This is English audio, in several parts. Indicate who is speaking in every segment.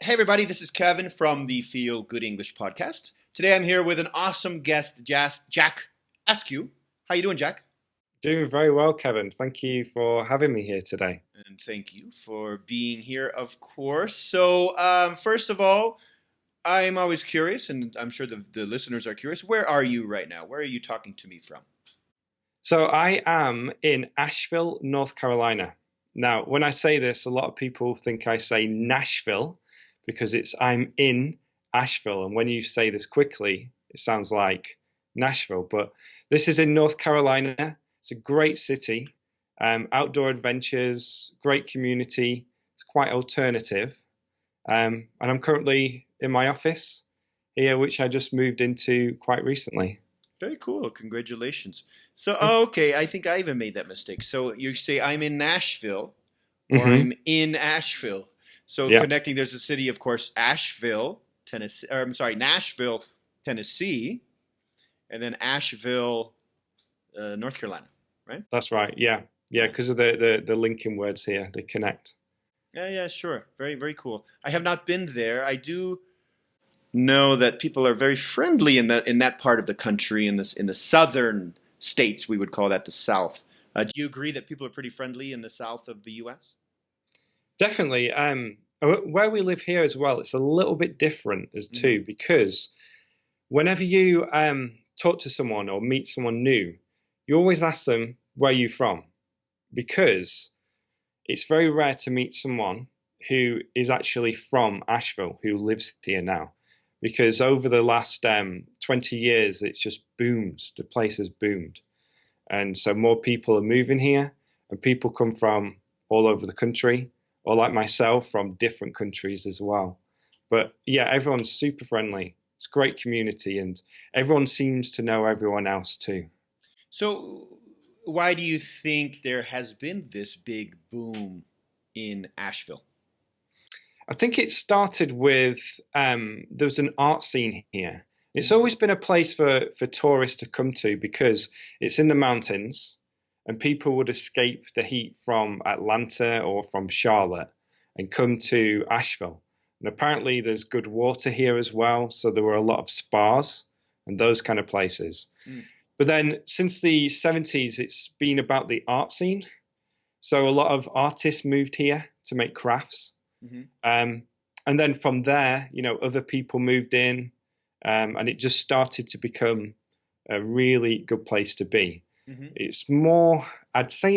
Speaker 1: Hey everybody, this is Kevin from the Feel Good English podcast. Today I'm here with an awesome guest, Jack Askew. How you doing, Jack?
Speaker 2: Doing very well, Kevin. Thank you for having me here today.
Speaker 1: And thank you for being here, of course. So, first of all, I'm always curious, and I'm sure the listeners are curious. Where are you right now? Where are you talking to me from?
Speaker 2: So I am in Asheville, North Carolina. Now, when I say this, a lot of people think I say Nashville because I'm in Asheville. And when you say this quickly, it sounds like Nashville. But this is in North Carolina. It's a great city, outdoor adventures, great community. It's quite alternative. And I'm currently in my office here, which I just moved into quite recently.
Speaker 1: Very cool. Congratulations. So,
Speaker 2: Thank
Speaker 1: okay, I think I even made that mistake. So you say I'm in Nashville or
Speaker 2: hmm
Speaker 1: I'm in Asheville. So
Speaker 2: Yeah,
Speaker 1: connecting, there's a city, of course, Asheville, Tennessee, or I'm sorry, Nashville, Tennessee, and then Asheville, North Carolina, right?
Speaker 2: that's right. Yeah, yeah,
Speaker 1: Yeah.
Speaker 2: because of the linking words here, they connect.
Speaker 1: Yeah, yeah, sure. Very, very cool. I have not been there. I do know that people are very friendly in that part of the country, in the southern states, we would call that the South. Do you agree that people are pretty friendly in the south of the U.S.?
Speaker 2: Definitely. Where we live here as well, it's a little bit different as
Speaker 1: Mm-hmm.
Speaker 2: too, because whenever you talk to someone or meet someone new, you always ask them where you're from, because it's very rare to meet someone who is actually from Asheville who lives here now. Because over the last 20 years, it's just boomed. The place has boomed. And so more people are moving here, and people come from all over the country, or like myself, from different countries as well. But yeah, everyone's super friendly. It's a great community, and everyone seems to know everyone else too.
Speaker 1: So, why do you think there has been this big boom in Asheville?
Speaker 2: I think it started with there was an art scene here. It's
Speaker 1: Mm-hmm.
Speaker 2: always been a place for tourists to come to because it's in the mountains, and people would escape the heat from Atlanta or from Charlotte and come to Asheville. And apparently, there's good water here as well, so there were a lot of spas and those kind of places. But then, since the 70s, it's been about the art scene. So a lot of artists moved here to make crafts.
Speaker 1: Mm-hmm.
Speaker 2: Um, and then from there, other people moved in, and it just started to become a really good place to be.
Speaker 1: Mm-hmm.
Speaker 2: It's more, I'd say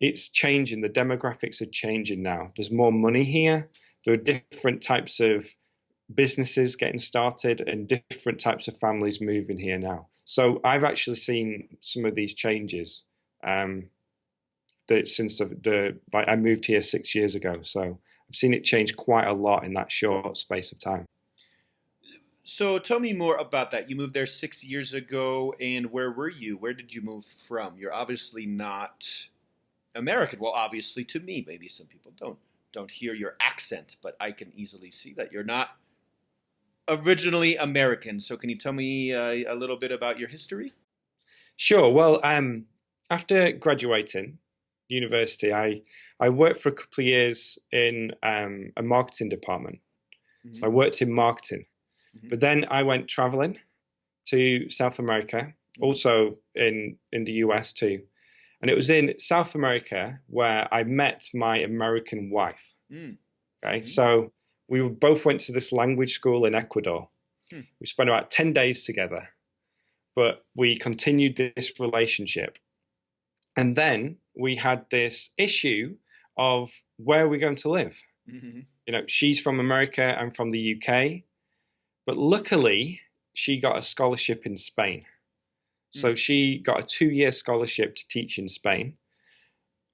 Speaker 2: it's changing. The demographics are changing now. There's more money here. There are different types of businesses getting started and different types of families moving here now. So I've actually seen some of these changes since like I moved here 6 years ago. So I've seen it change quite a lot in that short space of time.
Speaker 1: So, tell me more about that. You moved there 6 years ago, and where were you? Where did you move from? You're obviously not American. Well, obviously to me, maybe some people don't hear your accent, but I can easily see that you're not originally American. So, can you tell me a little bit about your history?
Speaker 2: Sure. Well, after graduating university, I worked for a couple of years in a marketing department.
Speaker 1: Mm-hmm.
Speaker 2: So I worked in marketing,
Speaker 1: Mm-hmm.
Speaker 2: but then I went traveling to South America,
Speaker 1: Mm-hmm.
Speaker 2: also in the US too. And it was in South America where I met my American wife. Okay,
Speaker 1: Mm-hmm.
Speaker 2: so we both went to this language school in Ecuador.
Speaker 1: Hmm.
Speaker 2: We spent about 10 days together, but we continued this relationship. And then we had this issue of where we're going to live.
Speaker 1: Mm-hmm.
Speaker 2: She's from America, I'm from the UK, but luckily she got a scholarship in Spain.
Speaker 1: Hmm.
Speaker 2: So she got a 2-year scholarship to teach in Spain.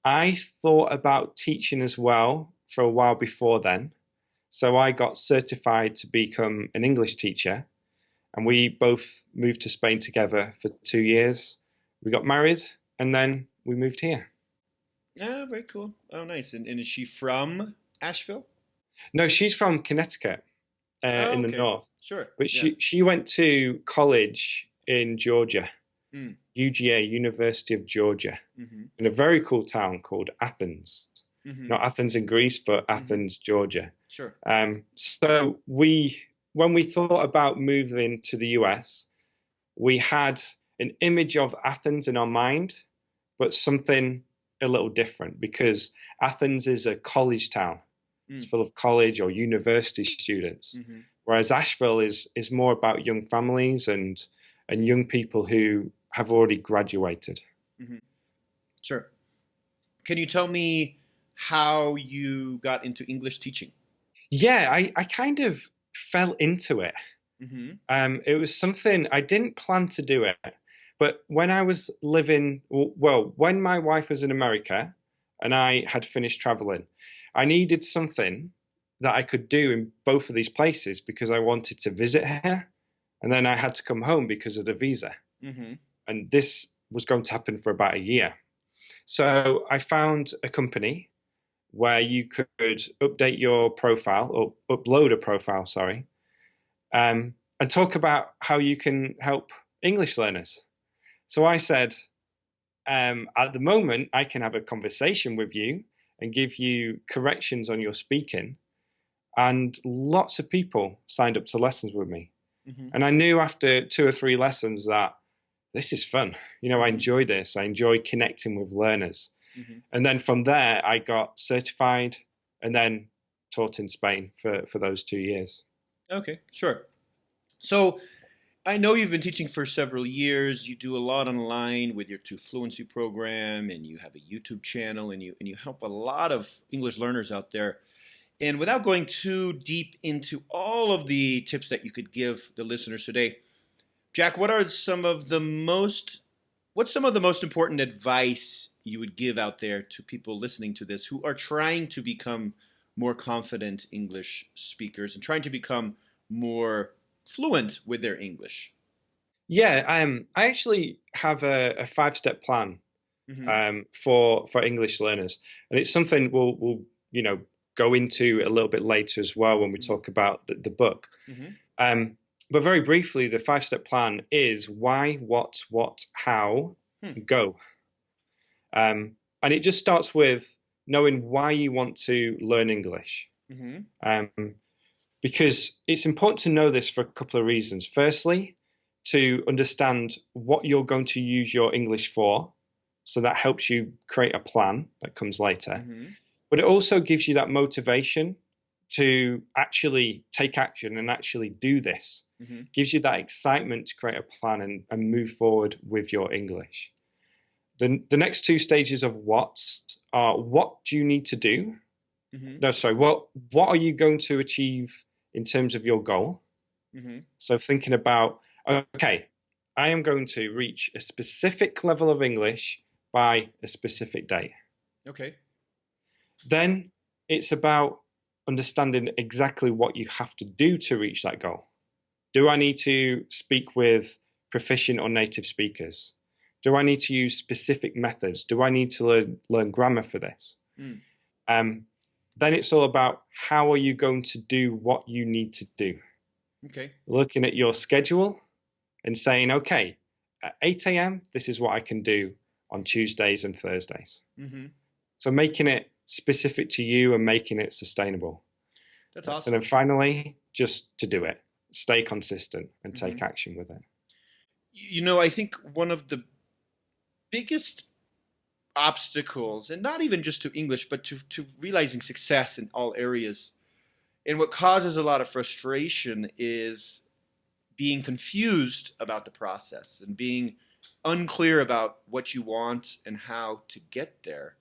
Speaker 2: I thought about teaching as well for a while before then. So I got certified to become an English teacher, and we both moved to Spain together for 2 years. We got married, and then we moved here.
Speaker 1: Ah, very cool. Oh, nice. And is she from Asheville?
Speaker 2: No, she's from Connecticut,
Speaker 1: Oh,
Speaker 2: in the
Speaker 1: okay.
Speaker 2: north,
Speaker 1: Sure.
Speaker 2: but
Speaker 1: Yeah.
Speaker 2: she went to college in Georgia,
Speaker 1: Mm.
Speaker 2: UGA, University of Georgia,
Speaker 1: Mm-hmm.
Speaker 2: in a very cool town called Athens.
Speaker 1: Mm-hmm.
Speaker 2: Not Athens in Greece, but
Speaker 1: Mm-hmm.
Speaker 2: Athens, Georgia.
Speaker 1: Sure.
Speaker 2: So when we thought about moving to the US, we had an image of Athens in our mind, but something a little different because Athens is a college town. It's
Speaker 1: Mm.
Speaker 2: full of college or university students,
Speaker 1: Hmm.
Speaker 2: whereas Asheville is more about young families and young people who have already graduated.
Speaker 1: Hmm. Sure. Can you tell me how you got into English teaching?
Speaker 2: Yeah, I kind of fell into it.
Speaker 1: Hmm.
Speaker 2: It was something I didn't plan to do it, but when I was living, well, when my wife was in America and I had finished traveling, I needed something that I could do in both of these places because I wanted to visit her, and then I had to come home because of the visa.
Speaker 1: Hmm.
Speaker 2: And this was going to happen for about a year. So I found a company where you could update your profile or upload a profile, sorry, and talk about how you can help English learners. So I said, at the moment, I can have a conversation with you and give you corrections on your speaking. And lots of people signed up to lessons with me.
Speaker 1: Hmm.
Speaker 2: And I knew after 2 or 3 lessons that this is fun. I
Speaker 1: Hmm.
Speaker 2: enjoy this. I enjoy connecting with learners.
Speaker 1: Hmm.
Speaker 2: And then from there, I got certified and then taught in Spain for those 2 years.
Speaker 1: Okay, sure. So I know you've been teaching for several years. You do a lot online with your two fluency program, and you have a YouTube channel, and you help a lot of English learners out there. And without going too deep into all of the tips that you could give the listeners today, Jack, what's some of the most important advice you would give out there to people listening to this who are trying to become more confident English speakers and trying to become more fluent with their English?
Speaker 2: Yeah, I actually have a 5 step plan
Speaker 1: Mm-hmm.
Speaker 2: for English learners, and it's something we'll go into a little bit later as well when we talk about the book.
Speaker 1: Mm-hmm.
Speaker 2: Um, but very briefly, the 5 step plan is why, what, how,
Speaker 1: Hmm.
Speaker 2: go, and it just starts with knowing why you want to learn English.
Speaker 1: Mm-hmm.
Speaker 2: Um, because it's important to know this for a couple of reasons. Firstly, to understand what you're going to use your English for. So that helps you create a plan that comes later.
Speaker 1: Mm-hmm.
Speaker 2: But it also gives you that motivation to actually take action and actually do this.
Speaker 1: Mm-hmm.
Speaker 2: Gives you that excitement to create a plan and move forward with your English. The next 2 stages of what are what do you need to do?
Speaker 1: Mm-hmm.
Speaker 2: No, sorry, what are you going to achieve in terms of your goal?
Speaker 1: Mm-hmm.
Speaker 2: So thinking about, okay, I am going to reach a specific level of English by a specific date.
Speaker 1: Okay.
Speaker 2: Then it's about understanding exactly what you have to do to reach that goal. Do I need to speak with proficient or native speakers? Do I need to use specific methods? Do I need to learn grammar for this?
Speaker 1: Mm.
Speaker 2: Um, then it's all about how are you going to do what you need to do.
Speaker 1: Okay.
Speaker 2: Looking at your schedule and saying, okay, at 8 a.m., this is what I can do on Tuesdays and Thursdays.
Speaker 1: Mm-hmm.
Speaker 2: So making it specific to you and making it sustainable.
Speaker 1: That's
Speaker 2: And then
Speaker 1: awesome.
Speaker 2: finally, just to do it, stay consistent and
Speaker 1: Mm-hmm.
Speaker 2: take action with it.
Speaker 1: I think one of the biggest obstacles, and not even just to English, but to realizing success in all areas, and what causes a lot of frustration is being confused about the process and being unclear about what you want and how to get there.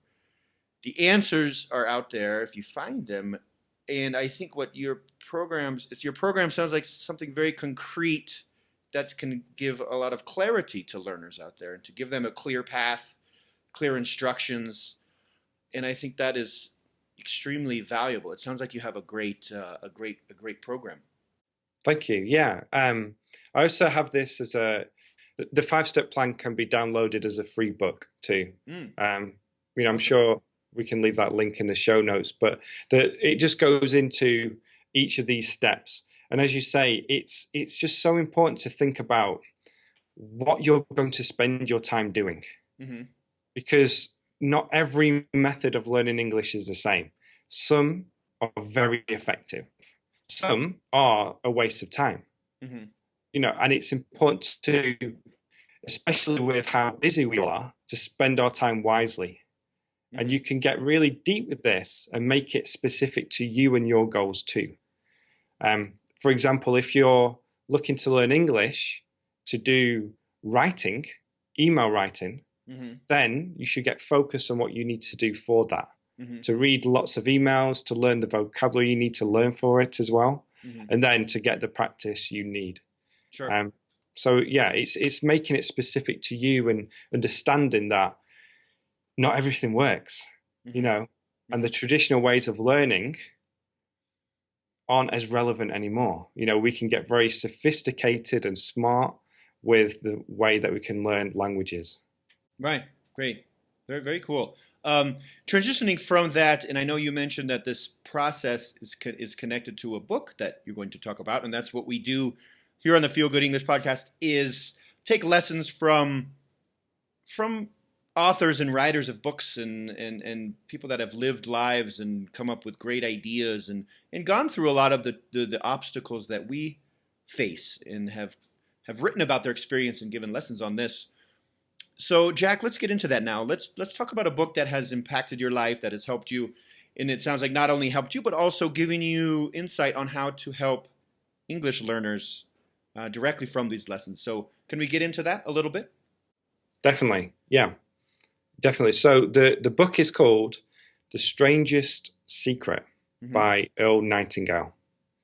Speaker 1: The answers are out there if you find them. And I think your program sounds like something very concrete that can give a lot of clarity to learners out there and to give them a clear path, clear instructions. And I think that is extremely valuable. It sounds like you have a great program.
Speaker 2: Thank you. Yeah. I also have this as the 5 step plan can be downloaded as a free book too.
Speaker 1: Mm,
Speaker 2: Um, I'm
Speaker 1: awesome.
Speaker 2: sure we can leave that link in the show notes, but it just goes into each of these steps. And as you say, it's just so important to think about what you're going to spend your time doing
Speaker 1: Hmm.
Speaker 2: because not every method of learning English is the same. Some are very effective. Some are a waste of time,
Speaker 1: Hmm.
Speaker 2: and it's important to, especially with how busy we are, to spend our time wisely. And
Speaker 1: Hmm.
Speaker 2: you can get really deep with this and make it specific to you and your goals too. For example, if you're looking to learn English to do writing, email writing,
Speaker 1: Hmm.
Speaker 2: then you should get focused on what you need to do for that.
Speaker 1: Hmm.
Speaker 2: To read lots of emails, to learn the vocabulary you need to learn for it as well,
Speaker 1: Hmm.
Speaker 2: and then to get the practice you need.
Speaker 1: Sure.
Speaker 2: Um, so yeah, it's making it specific to you and understanding that not everything works, you
Speaker 1: Hmm.
Speaker 2: know, and the
Speaker 1: Hmm.
Speaker 2: traditional ways of learning aren't as relevant anymore. We can get very sophisticated and smart with the way that we can learn languages.
Speaker 1: Right. Great. Very, very cool. Um, Transitioning from that, and I know you mentioned that this process is connected to a book that you're going to talk about, and that's what we do here on the Feel Good English podcast is take lessons from authors and writers of books and people that have lived lives and come up with great ideas and gone through a lot of the obstacles that we face and have written about their experience and given lessons on this. So, Jack, let's get into that now. Let's talk about a book that has impacted your life, that has helped you, and it sounds like not only helped you, but also giving you insight on how to help English learners directly from these lessons. So, can we get into that a little bit?
Speaker 2: Definitely, yeah, definitely. So the book is called "The Strangest Secret"
Speaker 1: Mm-hmm.
Speaker 2: by Earl Nightingale.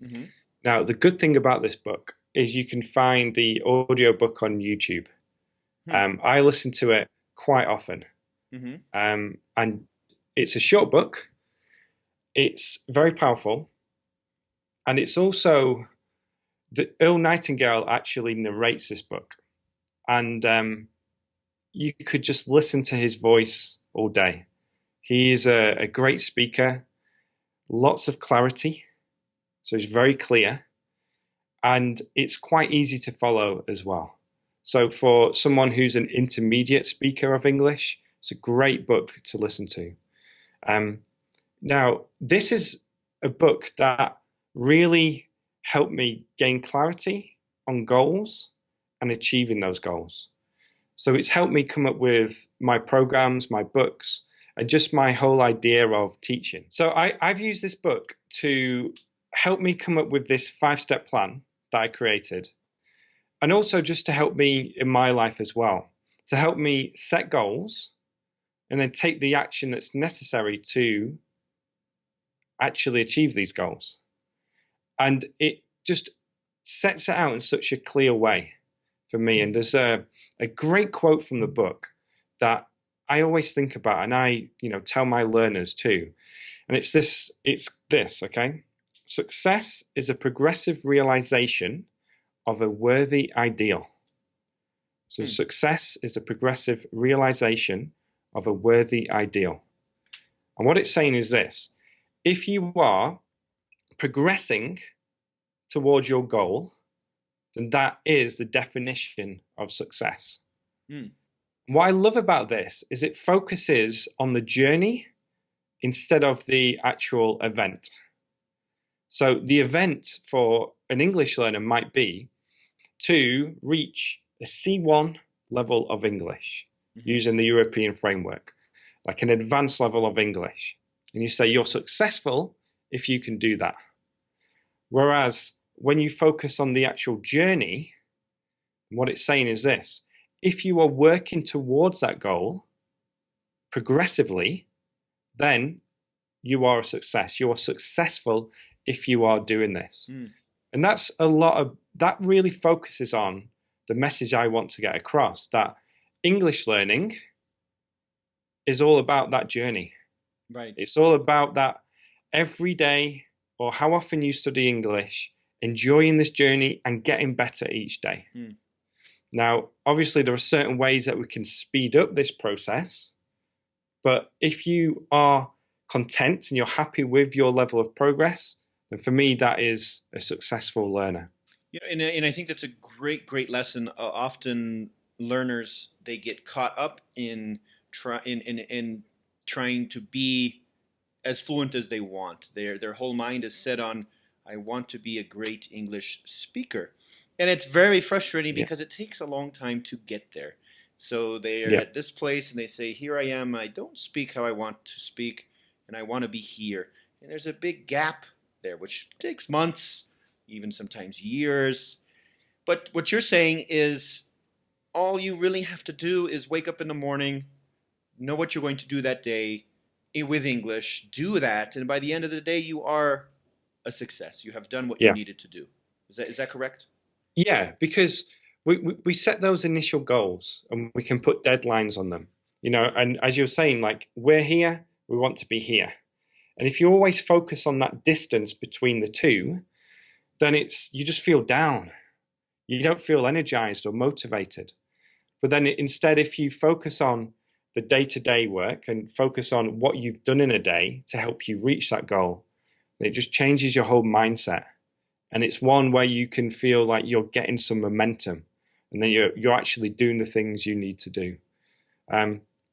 Speaker 1: Mm-hmm.
Speaker 2: Now, the good thing about this book is you can find the audiobook on YouTube.
Speaker 1: Hmm.
Speaker 2: I listen to it quite often,
Speaker 1: Mm-hmm.
Speaker 2: and it's a short book. It's very powerful, and it's also Earl Nightingale actually narrates this book, and you could just listen to his voice all day. He is a great speaker, lots of clarity, so he's very clear, and it's quite easy to follow as well. So for someone who's an intermediate speaker of English, it's a great book to listen to. Um, Now, this is a book that really helped me gain clarity on goals and achieving those goals. So it's helped me come up with my programs, my books, and just my whole idea of teaching. So I've used this book to help me come up with this 5-step plan that I created, and also just to help me in my life as well, to help me set goals and then take the action that's necessary to actually achieve these goals. And it just sets it out in such a clear way for me. And there's a great quote from the book that I always think about, and I, tell my learners too. And it's this, okay? Success is a progressive realization of a worthy ideal. So
Speaker 1: Hmm.
Speaker 2: success is a progressive realization of a worthy ideal. And what it's saying is this: if you are progressing towards your goal, then that is the definition of success.
Speaker 1: Hmm.
Speaker 2: What I love about this is it focuses on the journey instead of the actual event. So the event for an English learner might be to reach a C1 level of English
Speaker 1: Mm-hmm.
Speaker 2: using the European framework, like an advanced level of English. And you say you're successful if you can do that. Whereas when you focus on the actual journey, what it's saying is this: if you are working towards that goal progressively, then you are a success. You are successful if you are doing this.
Speaker 1: Hmm.
Speaker 2: And that's a lot of that really focuses on the message I want to get across, that English learning is all about that journey.
Speaker 1: Right.
Speaker 2: It's all about that every day, or how often you study English, enjoying this journey and getting better each day.
Speaker 1: Hmm.
Speaker 2: Now, obviously, there are certain ways that we can speed up this process, but if you are content and you're happy with your level of progress, then for me, that is a successful learner.
Speaker 1: And I think that's a great, great lesson. Often learners they get caught up in trying to be as fluent as they want. Their whole mind is set on, I want to be a great English speaker. And it's very frustrating
Speaker 2: Yeah.
Speaker 1: because it takes a long time to get there. So they're
Speaker 2: Yeah.
Speaker 1: at this place and they say, here I am, I don't speak how I want to speak, and I want to be here. And there's a big gap there, which takes months, even sometimes years. But what you're saying is all you really have to do is wake up in the morning, know what you're going to do that day with English, do that, and by the end of the day, you are a success. You have done what you
Speaker 2: Yeah.
Speaker 1: needed to do. Is that correct?
Speaker 2: Yeah, because we set those initial goals and we can put deadlines on them, and as you're saying, like, we're here, we want to be here. And if you always focus on that distance between the two, then you just feel down. You don't feel energized or motivated. But then instead, if you focus on the day-to-day work and focus on what you've done in a day to help you reach that goal, it just changes your whole mindset. And it's one where you can feel like you're getting some momentum, and then you're actually doing the things you need to do.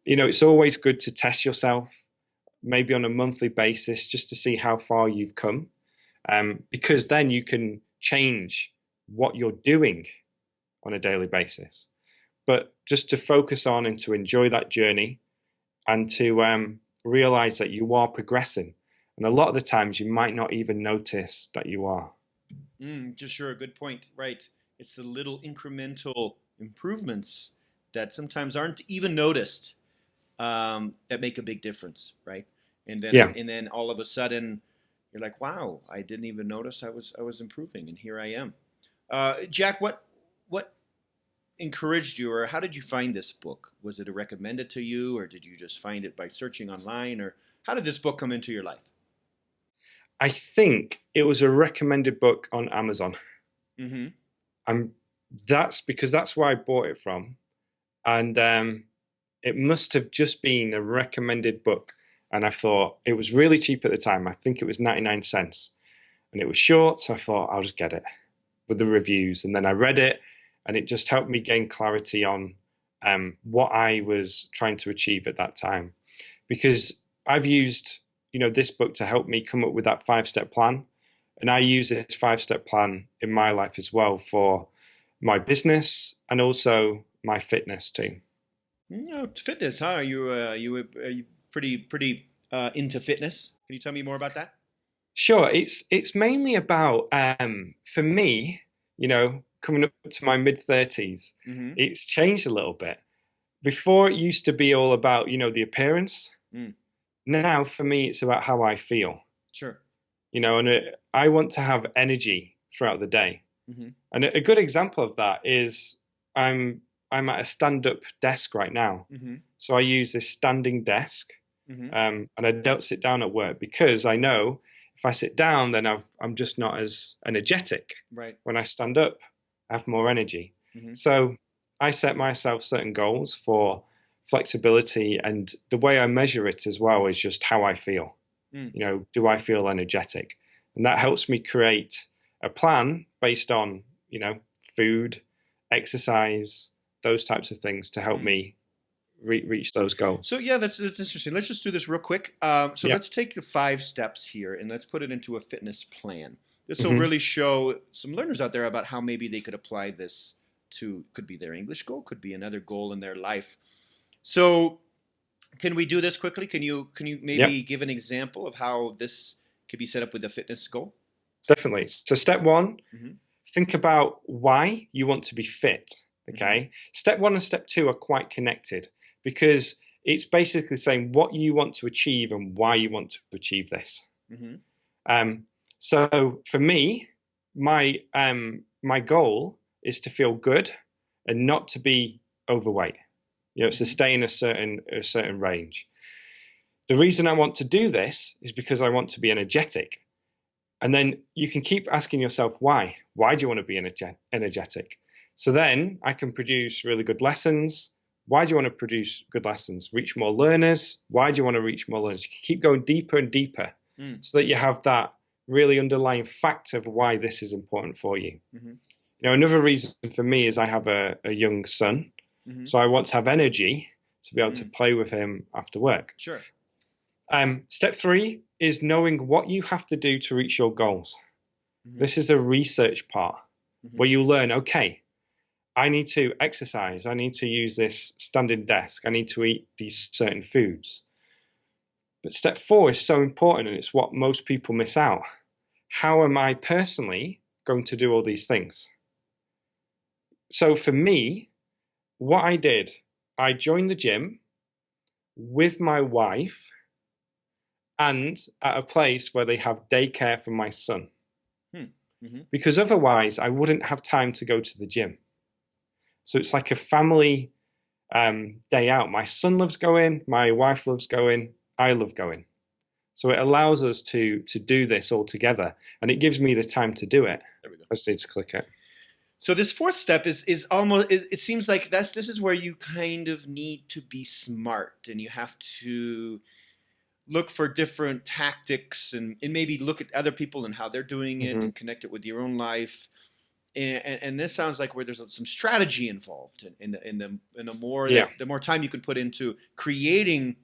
Speaker 2: It's always good to test yourself, maybe on a monthly basis, just to see how far you've come, because then you can change what you're doing on a daily basis. But just to focus on and to enjoy that journey, and to realize that you are progressing. And a lot of the times you might not even notice that you are.
Speaker 1: Just sure, good point. Right. It's the little incremental improvements that sometimes aren't even noticed, that make a big difference, right? And then
Speaker 2: Yeah.
Speaker 1: and then all of a sudden you're like, wow, I didn't even notice I was improving, and here I am. Jack, what encouraged you, or how did you find this book? Was it recommended to you, or did you just find it by searching online, or how did this book come into your life?
Speaker 2: I think it was a recommended book on Amazon.
Speaker 1: Mm-hmm.
Speaker 2: And that's where I bought it from. And it must have just been a recommended book. And I thought it was really cheap at the time. I think it was 99 cents. And it was short, so I thought I'll just get it with the reviews. And then I read it, and it just helped me gain clarity on what I was trying to achieve at that time. Because I've used this book to help me come up with that 5-step plan. And I use this 5-step plan in my life as well for my business and also my fitness too.
Speaker 1: Fitness, huh? Are you pretty into fitness? Can you tell me more about that?
Speaker 2: Sure, it's mainly about for me, coming up to my mid-30s,
Speaker 1: Mm-hmm.
Speaker 2: it's changed a little bit. Before it used to be all about, the appearance.
Speaker 1: Mm,
Speaker 2: Now for me it's about how I feel.
Speaker 1: sure.
Speaker 2: And I want to have energy throughout the day.
Speaker 1: Mm-hmm.
Speaker 2: And a good example of that is I'm at a stand-up desk right now.
Speaker 1: Mm-hmm.
Speaker 2: So I use this standing desk,
Speaker 1: Mm-hmm.
Speaker 2: and I don't sit down at work because I know if I sit down, then I'm just not as energetic.
Speaker 1: Right.
Speaker 2: When I stand up, I have more energy.
Speaker 1: Mm-hmm.
Speaker 2: So I set myself certain goals for flexibility, and the way I measure it as well is just how I feel.
Speaker 1: Mm.
Speaker 2: Do I feel energetic? And that helps me create a plan based on, food, exercise, those types of things to help me reach those goals.
Speaker 1: So yeah, that's interesting. Let's just do this real quick. So
Speaker 2: Yeah.
Speaker 1: let's take the 5 steps here and let's put it into a fitness plan. This will
Speaker 2: Hmm.
Speaker 1: really show some learners out there about how maybe they could apply this to, could be their English goal, could be another goal in their life. So can we do this quickly? Can you maybe
Speaker 2: Yeah,
Speaker 1: give an example of how this could be set up with a fitness goal?
Speaker 2: definitely. So step one,
Speaker 1: Mm-hmm.
Speaker 2: think about why you want to be fit. Okay.
Speaker 1: Mm-hmm.
Speaker 2: Step one and step two are quite connected because it's basically saying what you want to achieve and why you want to achieve this.
Speaker 1: Mm-hmm.
Speaker 2: So for me, my goal is to feel good and not to be overweight. To
Speaker 1: Mm-hmm.
Speaker 2: stay in a certain range. The reason I want to do this is because I want to be energetic. And then you can keep asking yourself why. Why do you want to be energetic? So then I can produce really good lessons. Why do you want to produce good lessons? Reach more learners. Why do you want to reach more learners? You can keep going deeper and deeper so that you have that really underlying fact of why this is important for you.
Speaker 1: Mm-hmm.
Speaker 2: Another reason for me is I have a young son.
Speaker 1: Mm-hmm.
Speaker 2: So I want to have energy to be able to play with him after work.
Speaker 1: Sure.
Speaker 2: Step 3 is knowing what you have to do to reach your goals.
Speaker 1: Mm-hmm.
Speaker 2: This is a research part where you learn, okay, I need to exercise. I need to use this standing desk. I need to eat these certain foods. But step 4 is so important, and it's what most people miss out. How am I personally going to do all these things? So for me, what I did, I joined the gym with my wife and at a place where they have daycare for my son.
Speaker 1: Mm-hmm.
Speaker 2: Because otherwise, I wouldn't have time to go to the gym. So it's like a family day out. My son loves going, my wife loves going, I love going. So it allows us to do this all together, and it gives me the time to do it.
Speaker 1: There we go.
Speaker 2: I just need to click it.
Speaker 1: So this fourth step is almost, it seems like this is where you kind of need to be smart, and you have to look for different tactics, and maybe look at other people and how they're doing it, and connect it with your own life. And this sounds like where there's some strategy involved in the more the more time you can put into creating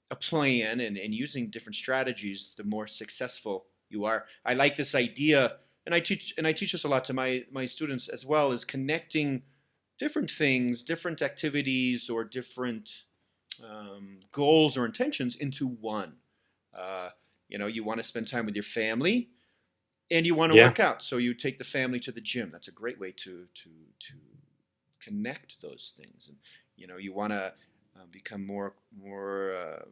Speaker 1: a plan and using different strategies, the more successful you are. I like this idea, and I teach this a lot to my students as well, is connecting different things, different activities, or different goals or intentions into one. You want to spend time with your family, and you want to work out, so you take the family to the gym. That's a great way to connect those things. And you want to become more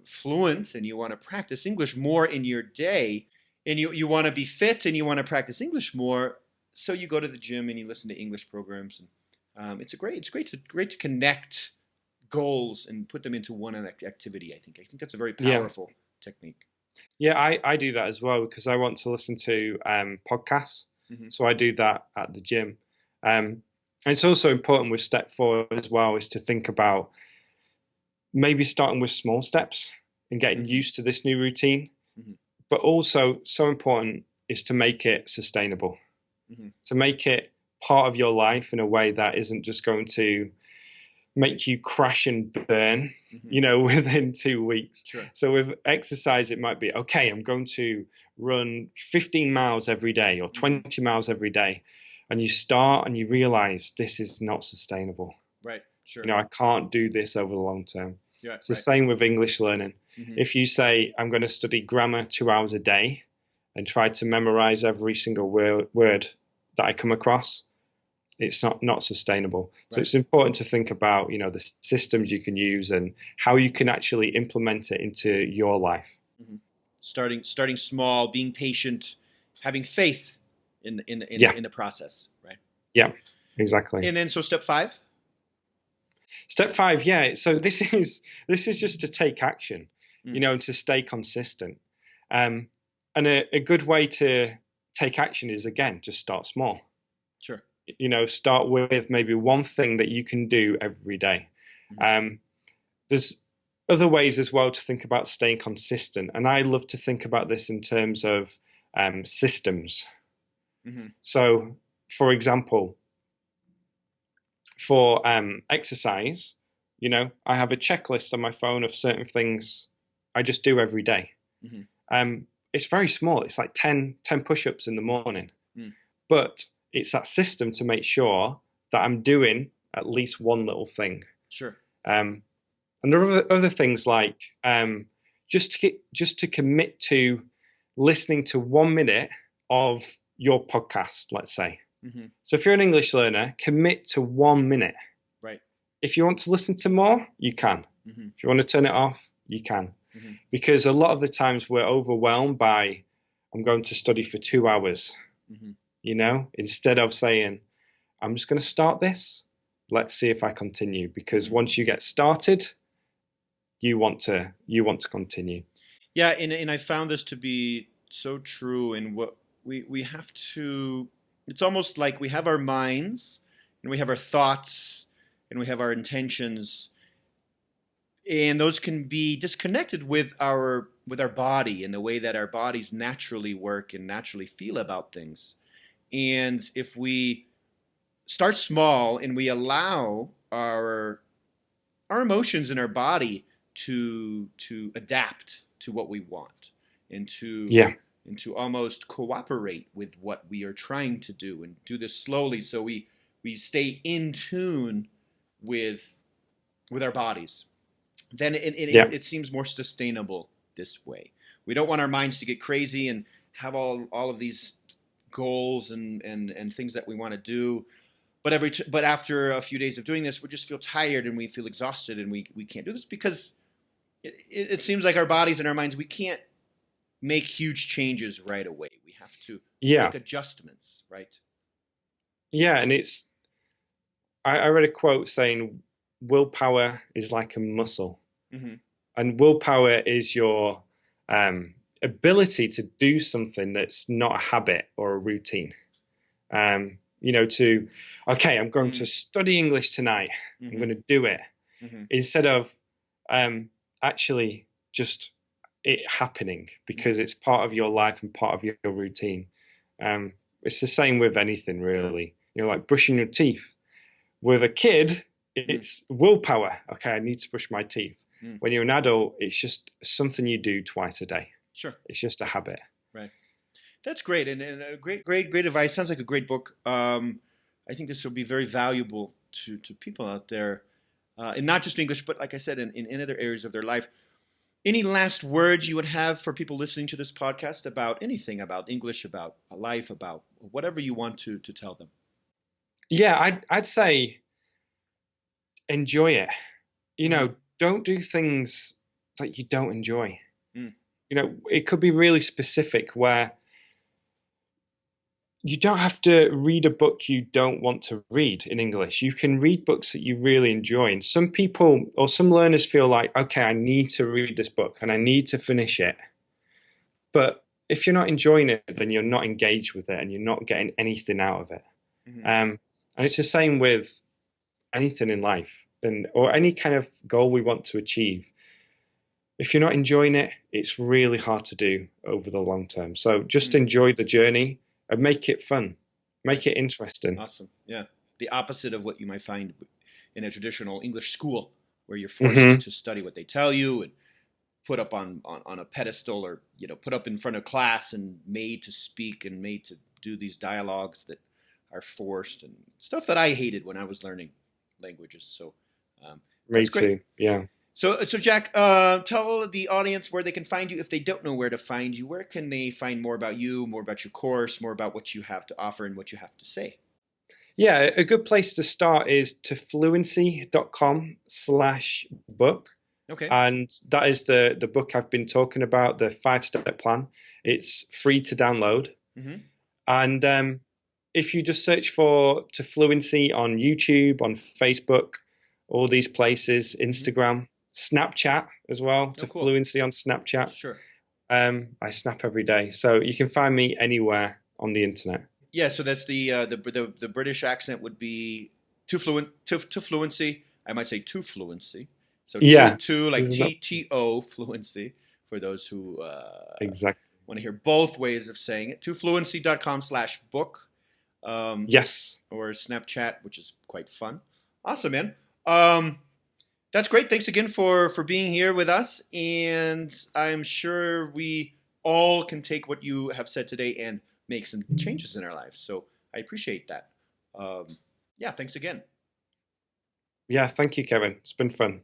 Speaker 1: fluent, and you want to practice English more in your day, and you want to be fit, and you want to practice English more. So you go to the gym and you listen to English programs, and it's great to connect goals and put them into one activity. I think that's a very powerful technique.
Speaker 2: Yeah, I do that as well, because I want to listen to podcasts. Mm-hmm. So I do that at the gym. And it's also important with step 4 as well, is to think about maybe starting with small steps and getting used to this new routine. Mm-hmm. But also, so important is to make it sustainable, to make it part of your life in a way that isn't just going to make you crash and burn, within 2 weeks. Sure. So with exercise, it might be, okay, I'm going to run 15 miles every day or 20 miles every day. And you start and you realize this is not sustainable.
Speaker 1: Right, sure.
Speaker 2: I can't do this over the long term. Yeah, it's the same with English learning. Mm-hmm. If you say, I'm going to study grammar 2 hours a day and try to memorize every single word that I come across, it's not sustainable. So it's important to think about, the systems you can use and how you can actually implement it into your life.
Speaker 1: Mm-hmm. Starting small, being patient, having faith in the process, right?
Speaker 2: Yeah, exactly.
Speaker 1: And then so step 5.
Speaker 2: Step 5, yeah. So this is just to take action, and to stay consistent. And a good way to take action is, again, just start small.
Speaker 1: Sure.
Speaker 2: Start with maybe one thing that you can do every day. Mm-hmm. There's other ways as well to think about staying consistent. And I love to think about this in terms of systems. Mm-hmm. So, for example, for exercise, I have a checklist on my phone of certain things I just do every day. Mm-hmm. It's very small. It's like 10 push-ups in the morning. But it's that system to make sure that I'm doing at least one little thing.
Speaker 1: Sure.
Speaker 2: And there are other things like just to commit to listening to 1 minute of your podcast, let's say. Mm-hmm. So if you're an English learner, commit to 1 minute.
Speaker 1: Right.
Speaker 2: If you want to listen to more, you can. Mm-hmm. If you want to turn it off, you can. Mm-hmm. Because a lot of the times we're overwhelmed by, I'm going to study for 2 hours. Mm-hmm. Instead of saying, I'm just going to start this, let's see if I continue. Because once you get started, you want to continue.
Speaker 1: Yeah, and I found this to be so true. And what we have to, it's almost like we have our minds, and we have our thoughts, and we have our intentions, and those can be disconnected with our body and the way that our bodies naturally work and naturally feel about things. And if we start small and we allow our emotions in our body to adapt to what we want, and
Speaker 2: Yeah.
Speaker 1: to almost cooperate with what we are trying to do, and do this slowly so we stay in tune with our bodies. Then
Speaker 2: Yeah.
Speaker 1: it seems more sustainable this way. We don't want our minds to get crazy and have all of these goals and things that we want to do. But after a few days of doing this, we just feel tired and we feel exhausted, and we can't do this because it seems like our bodies and our minds, we can't make huge changes right away. We have to
Speaker 2: Yeah.
Speaker 1: make adjustments, right?
Speaker 2: Yeah. And I read a quote saying willpower is like a muscle.
Speaker 1: Mm-hmm.
Speaker 2: And willpower is your ability to do something that's not a habit or a routine. Okay, I'm going to study English tonight.
Speaker 1: Mm-hmm.
Speaker 2: I'm going to do it.
Speaker 1: Mm-hmm.
Speaker 2: Instead of actually just it happening, because it's part of your life and part of your routine. It's the same with anything, really. Like brushing your teeth. With a kid, it's willpower. Okay, I need to brush my teeth. When you're an adult, it's just something you do twice a day.
Speaker 1: Sure.
Speaker 2: It's just a habit.
Speaker 1: Right. That's great, and a great advice. Sounds like a great book. I think this will be very valuable to people out there, and not just English, but like I said, in other areas of their life. Any last words you would have for people listening to this podcast about anything, about English, about life, about whatever you want to tell them?
Speaker 2: Yeah, I'd say enjoy it. Don't do things that you don't enjoy. It could be really specific, where you don't have to read a book you don't want to read in English. You can read books that you really enjoy. And some people or some learners feel like, okay, I need to read this book and I need to finish it. But if you're not enjoying it, then you're not engaged with it and you're not getting anything out of it.
Speaker 1: Mm-hmm.
Speaker 2: And it's the same with anything in life, or any kind of goal we want to achieve. If you're not enjoying it, it's really hard to do over the long term. So just enjoy the journey and make it fun, make it interesting.
Speaker 1: Awesome. Yeah. The opposite of what you might find in a traditional English school, where you're forced to study what they tell you and put up on a pedestal, or put up in front of class and made to speak and made to do these dialogues that are forced, and stuff that I hated when I was learning languages. So
Speaker 2: Me
Speaker 1: that's great.
Speaker 2: too. Yeah.
Speaker 1: So Jack, tell the audience where they can find you if they don't know where to find you. Where can they find more about you, more about your course, more about what you have to offer and what you have to say?
Speaker 2: Yeah, a good place to start is tofluency.com/book.
Speaker 1: Okay.
Speaker 2: And that is the book I've been talking about, the 5-step plan. It's free to download.
Speaker 1: Mm-hmm.
Speaker 2: And if you just search for To Fluency on YouTube, on Facebook, all these places, Instagram, Snapchat as well, To
Speaker 1: cool.
Speaker 2: Fluency on Snapchat.
Speaker 1: Sure.
Speaker 2: I snap every day. So you can find me anywhere on the internet.
Speaker 1: Yeah, so that's the British accent would be to fluency. I might say to fluency. So
Speaker 2: Yeah.
Speaker 1: to like TTO fluency, for those who
Speaker 2: exactly
Speaker 1: want to hear both ways of saying it. tofluency.com/book.
Speaker 2: Yes.
Speaker 1: Or Snapchat, which is quite fun. Awesome, man. That's great. Thanks again for being here with us. And I'm sure we all can take what you have said today and make some changes in our lives. So I appreciate that. Yeah, thanks again.
Speaker 2: Yeah, thank you, Kevin. It's been fun.